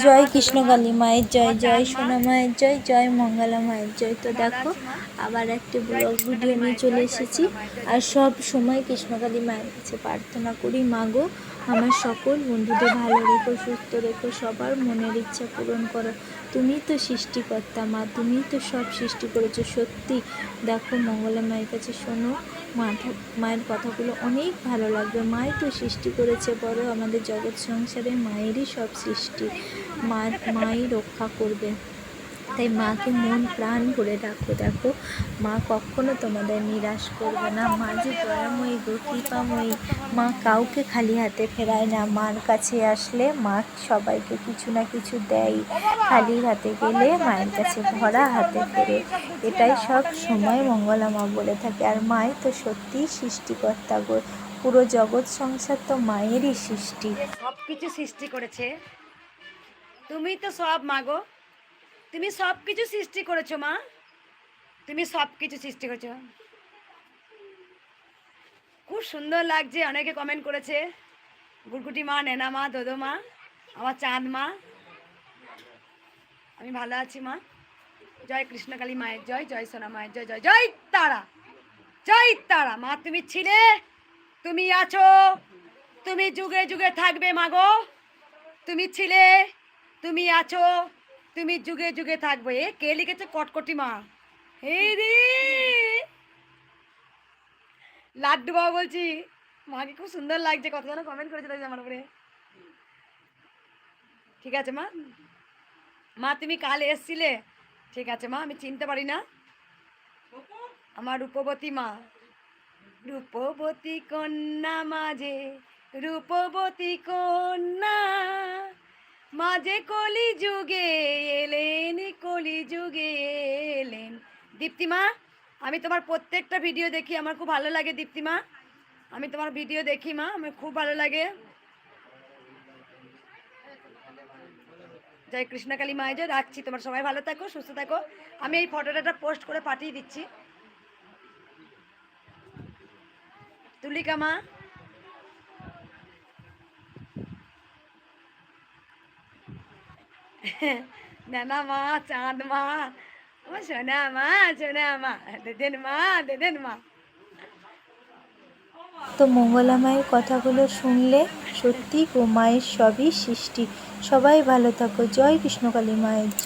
জয় কৃষ্ণকালী মায়ের জয়, জয় সোনা মায়ের জয়, জয় মঙ্গলা মায়ের জয়। তো দেখো আবার একটি ব্লগ ভিডিও নিয়ে চলে এসেছি। আর সব সময় কৃষ্ণকালী মায়ের কাছে প্রার্থনা করি, মাগো আমার সকল বন্ধুদের ভালো রেখো, সুস্থ রেখো, সবার মনের ইচ্ছা পূরণ করো। তুমি তো সৃষ্টিকর্তা মা, তুমি তো সব সৃষ্টি করেছো। সত্যি দেখো মঙ্গলা মায়ের কাছে শোনো, মায়ের কথাগুলো অনেক ভালো লাগবে। মাই তো সৃষ্টি করেছে, বড় আমাদের জগৎ সংসারে মায়েরই সব সৃষ্টি। মাই রক্ষা করবে, তাই মাকে মন প্রাণ ভরে ডাকো। দেখো মা কখনো তোমাদের নিরাশ করবে না। মা যে দয়াময়ী গো, কৃপাময়ী। মা কাউকে খালি হাতে ফেরায় না। মার কাছে আসলে মা সবাইকে কিছু না কিছু দেয়। খালি হাতে গেলে মায়ের কাছে ভরা হাতে ফেরে, এটাই সব সময় মঙ্গলা মা বলে থাকে। আর মাই তো সত্যিই সৃষ্টিকর্তা গো, পুরো জগৎ সংসার তো মায়েরই সৃষ্টি। সব কিছু সৃষ্টি করেছে, তুমি তো সব মাগো, তুমি সব কিছু সৃষ্টি করেছো মা, তুমি সব কিছু সৃষ্টি করেছো। খুব সুন্দর লাগছে, অনেকে কমেন্ট করেছে। গুড়গুটি মা, নেনা মা, দোদো মা, আমার চাঁদ মা, আমি ভালো আছি মা। জয় কৃষ্ণকালী মায়ের জয়, জয় সোনা মায়ের জয়, জয় জয় তারা, জয় তারা। মা তুমি ছিলে, তুমি আছো, তুমি যুগে যুগে থাকবে মাগো। তুমি ছিলে, তুমি আছো, তুমি যুগে যুগে থাকবে। এ কে লিখেছে? কটকটি মা। এই রে লাড্ডু বাবা বলছি, মাকে খুব সুন্দর লাগছে। কত জন কমেন্ট করেছে দেখছি আমার উপরে। ঠিক আছে মা, মা তুমি কাল এসছিলে, ঠিক আছে মা, আমি চিনতে পারি না। আমার রূপবতী মা, রূপবতী কন্যা মাঝে, রূপবতী কন্যা মাঝে কলি যুগে এলেন, কলি যুগে এলেন। দীপ্তিমা, আমি তোমার প্রত্যেকটা ভিডিও দেখি, আমার খুব ভালো লাগে দীপ্তিমা। আমি তোমার ভিডিও দেখি মা, আমার খুব ভালো লাগে। জয় কৃষ্ণকালী মায়ের জয়। রাখছি, তোমার সবাই ভালো থাকো, সুস্থ থাকো। আমি এই ফটোটা পোস্ট করে পাঠিয়ে দিচ্ছি। তুলিকা মা, নানা মা, চাঁদ মা, আমার সোনা মা, সোনা মা, দেদেন মা, দেদেন মা। তো মঙ্গলা মায়ের কথাগুলো শুনলে সত্যি গো, মায়ের সবই সৃষ্টি। সবাই ভালো থাকো। জয় কৃষ্ণকালী মায়ের জয়।